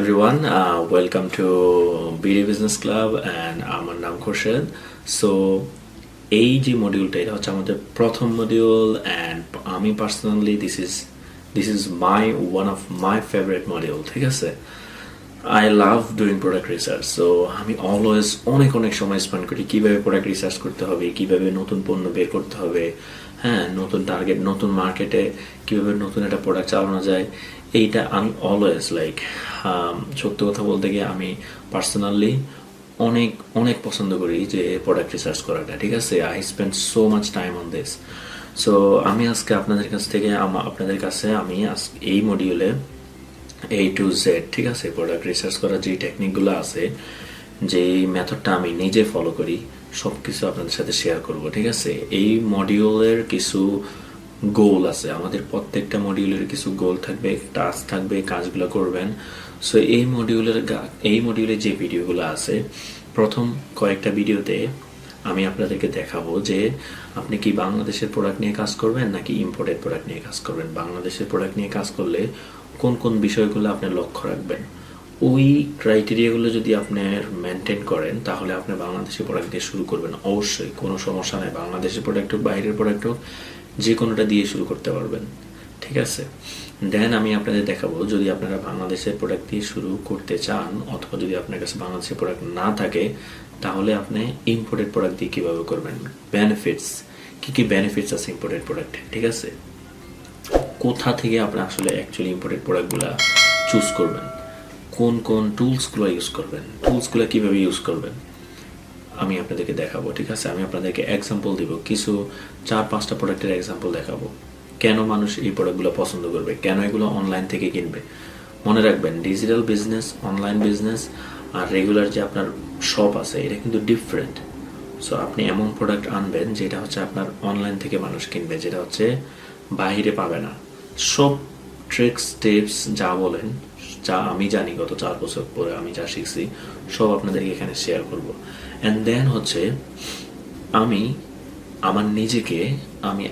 everyone, welcome to BD Business Club and আমার নাম Khorshed. So এই যে মডিউলটা এটা হচ্ছে আমাদের প্রথম মডিউল অ্যান্ড আমি personally this is one of my favourite module. ঠিক আছে, I love doing product research. So আমি অলওয়েজ অনেক সময় স্পেন্ড করি কীভাবে প্রোডাক্ট রিসার্চ করতে হবে, কীভাবে নতুন পণ্য বের করতে হবে, হ্যাঁ নতুন টার্গেট, নতুন মার্কেটে কীভাবে নতুন একটা প্রোডাক্ট চালানো যায়। এইটা আমি অলওয়েজ সত্য কথা বলতে গিয়ে আমি পার্সোনালি অনেক পছন্দ করি যে প্রোডাক্ট রিসার্চ করাটা। ঠিক আছে, I spend so much time on this. So আমি আজকে আপনাদের কাছে আমি এই মডিউলে A to Z, ঠিক আছে, প্রোডাক্ট রিসার্চ করার যে টেকনিকগুলো আছে, যে মেথডটা আমি নিজে ফলো করি, সব কিছু আপনাদের সাথে শেয়ার করব। ঠিক আছে, এই মডিউলের কিছু গোল আছে, আমাদের প্রত্যেকটা মডিউলের কিছু গোল থাকবে, টাস্ক থাকবে, কাজগুলো করবেন। সো এই মডিউলে যে ভিডিওগুলো আছে, প্রথম কয়েকটা ভিডিওতে আমি আপনাদেরকে দেখাবো যে আপনি কি বাংলাদেশের প্রোডাক্ট নিয়ে কাজ করবেন নাকি ইম্পোর্টেড প্রোডাক্ট নিয়ে কাজ করবেন। বাংলাদেশের প্রোডাক্ট নিয়ে কাজ করলে কোন বিষয়গুলো আপনি লক্ষ্য রাখবেন, ওই ক্রাইটেরিয়াগুলো যদি আপনার মেনটেন করেন তাহলে আপনি বাংলাদেশি প্রোডাক্ট দিয়ে শুরু করবেন। অবশ্যই কোনো সমস্যা নেই, বাংলাদেশের প্রোডাক্ট হোক বাইরের প্রোডাক্ট হোক, যে কোনোটা দিয়ে শুরু করতে পারবেন। ঠিক আছে, দেন আমি আপনাদের দেখাবো যদি আপনারা বাংলাদেশের প্রোডাক্ট দিয়ে শুরু করতে চান অথবা যদি আপনার কাছে বাংলাদেশের প্রোডাক্ট না থাকে তাহলে আপনি ইম্পোর্টেড প্রোডাক্ট দিয়ে কীভাবে করবেন, বেনিফিটস কী বেনিফিটস আছে ইম্পোর্টেড প্রোডাক্টে। ঠিক আছে, কোথা থেকে আপনি আসলে অ্যাকচুয়ালি ইম্পোর্টেড প্রোডাক্টগুলো চুজ করবেন, কোন টুলসগুলো ইউজ করবেন, টুলসগুলো কীভাবে ইউজ করবেন আমি আপনাদেরকে দেখাবো। ঠিক আছে, আমি আপনাদেরকে এক্সাম্পল দিব, কিছু 4-5টা প্রোডাক্টের এক্সাম্পল দেখাবো, কেন মানুষ এই প্রোডাক্টগুলো পছন্দ করবে, কেন এগুলো অনলাইন থেকে কিনবে। মনে রাখবেন, ডিজিটাল বিজনেস, অনলাইন বিজনেস আর রেগুলার যে আপনার শপ আছে, এটা কিন্তু ডিফারেন্ট। সো আপনি এমন প্রোডাক্ট আনবেন যেটা হচ্ছে আপনার অনলাইন থেকে মানুষ কিনবে, যেটা হচ্ছে বাইরে পাবে না। সব ট্রিক্স, টিপস যা বলেন, যা আমি জানি গত 4 বছর পরে আমি যা শিখছি, সব আপনাদেরকে এখানে শেয়ার করব। অ্যান্ড দেন হচ্ছে আমি আমার নিজেকে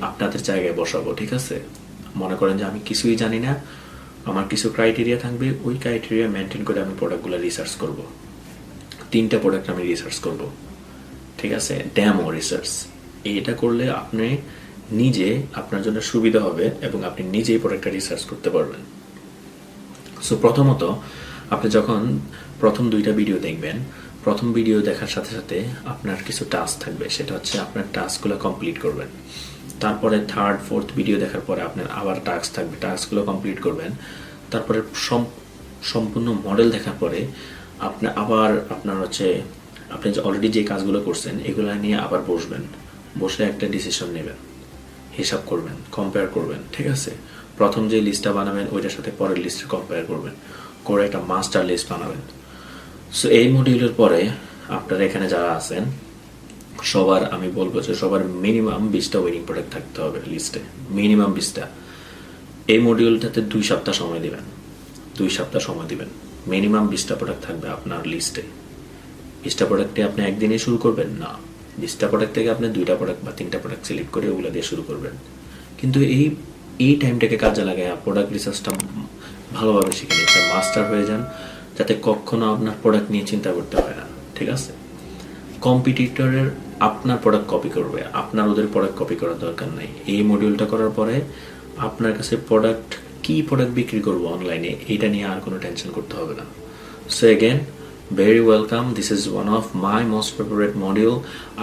আপনাদের জায়গায় বসাবো। ঠিক আছে, মনে করেন যে আমি কিছুই জানি না, আমার কিছু ক্রাইটেরিয়া থাকবে, ওই ক্রাইটেরিয়া মেনটেন করে আমি প্রোডাক্টগুলো রিসার্চ করব। 3টা প্রোডাক্ট আমি রিসার্চ করব। ঠিক আছে, ডেমো রিসার্চ। এটা করলে আপনি নিজে, আপনার জন্য সুবিধা হবে এবং আপনি নিজেই প্রোডাক্টটা রিসার্চ করতে পারবেন। সো প্রথমত আপনি যখন প্রথম 2টা ভিডিও দেখবেন, প্রথম ভিডিও দেখার সাথে সাথে আপনার কিছু টাস্ক থাকবে, সেটা হচ্ছে আপনার টাস্কগুলো কমপ্লিট করবেন। তারপরে 3rd, 4th ভিডিও দেখার পরে আপনার আবার টাস্ক থাকবে, টাস্কগুলো কমপ্লিট করবেন। তারপরে সম্পূর্ণ মডেল দেখার পরে আপনি অলরেডি যে কাজগুলো করছেন এগুলো নিয়ে আবার বসে একটা ডিসিশন নেবেন, হিসাব করবেন, কম্পেয়ার করবেন। ঠিক আছে, প্রথম যে লিস্টটা বানাবেন ওইটার সাথে পরের লিস্টে কম্পেয়ার করবেন, করে একটা মাস্টার লিস্ট বানাবেন। সো এই মডিউলের পরে আপনারা এখানে যারা আছেন আমি বলবো যে সবার মিনিমাম 20টা ওয়েডিং প্রোডাক্ট থাকতে হবে লিস্টে, মিনিমাম 20টা। এই মডিউলটাতে 2 সপ্তাহ সময় দিবেন, মিনিমাম 20টা প্রোডাক্ট থাকবে আপনার লিস্টে। 20টা প্রোডাক্টে আপনি একদিনে শুরু করবেন না, 20টা প্রোডাক্ট থেকে আপনি 2টা প্রোডাক্ট বা 3টা প্রোডাক্ট সিলেক্ট করে ওগুলো দিয়ে শুরু করবেন। কিন্তু এই টাইমটাকে কাজে লাগায় প্রোডাক্ট রিসার্চটা ভালোভাবে শিখে নিতে মাস্টার হয়ে যান, যাতে কখনো আপনার প্রোডাক্ট নিয়ে চিন্তা করতে হয় না। ঠিক আছে, কম্পিটিটরের আপনার প্রোডাক্ট কপি করবে, আপনার ওদের প্রোডাক্ট কপি করার দরকার নেই। এই মডিউলটা করার পরে আপনার কাছে প্রোডাক্ট বিক্রি করবো অনলাইনে, এটা নিয়ে আর কোনো টেনশন করতে হবে না। So again, very welcome. This is one of my most favorite module.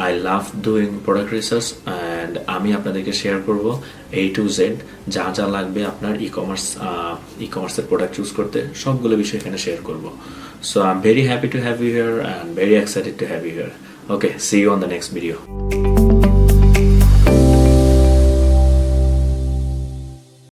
I love doing product research and আমি আপনাদেরকে শেয়ার করব A to Z যা লাগবে আপনার ই-কমার্সের প্রোডাক্ট চুজ করতে, সবগুলো বিষয় এখানে শেয়ার করব। So I'm very happy to have you here and very excited to have you here. Okay, see you on the next video.